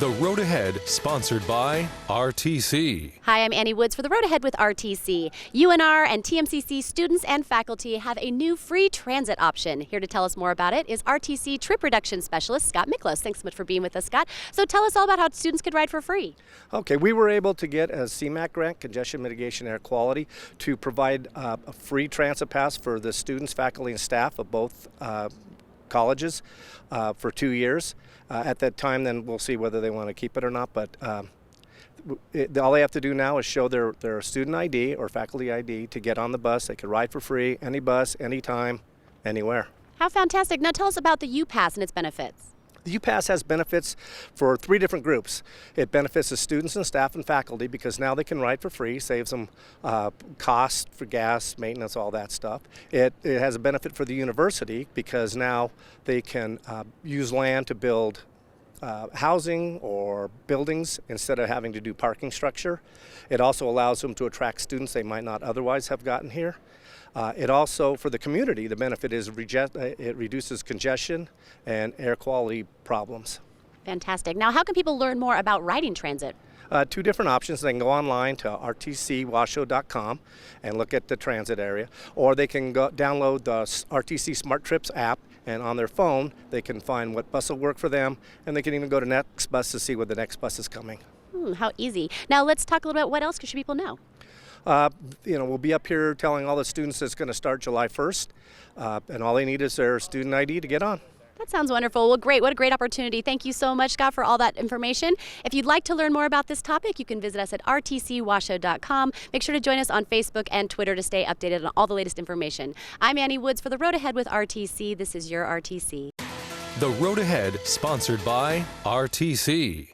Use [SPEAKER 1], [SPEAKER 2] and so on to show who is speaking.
[SPEAKER 1] The Road Ahead, sponsored by RTC.
[SPEAKER 2] Hi, I'm Annie Woods for The Road Ahead with RTC. UNR and TMCC students and faculty have a new free transit option. Here to tell us more about it is RTC Trip Reduction Specialist Scott Miklos. Thanks so much for being with us, Scott. So tell us all about how students could ride for free.
[SPEAKER 3] Okay, we were able to get a CMAQ grant, Congestion Mitigation Air Quality, to provide a free transit pass for the students, faculty, and staff of both colleges for 2 years. At that time, then we'll see whether they want to keep it or not. But all they have to do now is show their student ID or faculty ID to get on the bus. They can ride for free, any bus, anytime, anywhere.
[SPEAKER 2] How fantastic. Now tell us about the UPass and its benefits.
[SPEAKER 3] The UPass has benefits for 3 different groups. It benefits the students and staff and faculty because now they can ride for free, saves them costs for gas, maintenance, all that stuff. It has a benefit for the university because now they can use land to build housing or buildings instead of having to do parking structure. It also allows them to attract students they might not otherwise have gotten here. It also, for the community, the benefit is it reduces congestion and air quality problems.
[SPEAKER 2] Fantastic. Now, how can people learn more about riding transit?
[SPEAKER 3] 2 different options. They can go online to rtcwashoe.com and look at the transit area, or they can go download the RTC Smart Trips app, and on their phone they can find what bus will work for them, and they can even go to Next Bus to see when the next bus is coming.
[SPEAKER 2] How easy. Now, let's talk a little bit about what else should people know.
[SPEAKER 3] We'll be up here telling all the students it's going to start July 1st, and all they need is their student ID to get on.
[SPEAKER 2] That sounds wonderful. Well, great. What a great opportunity. Thank you so much, Scott, for all that information. If you'd like to learn more about this topic, you can visit us at rtcwashoe.com. Make sure to join us on Facebook and Twitter to stay updated on all the latest information. I'm Annie Woods for The Road Ahead with RTC. This is your RTC.
[SPEAKER 1] The Road Ahead, sponsored by RTC.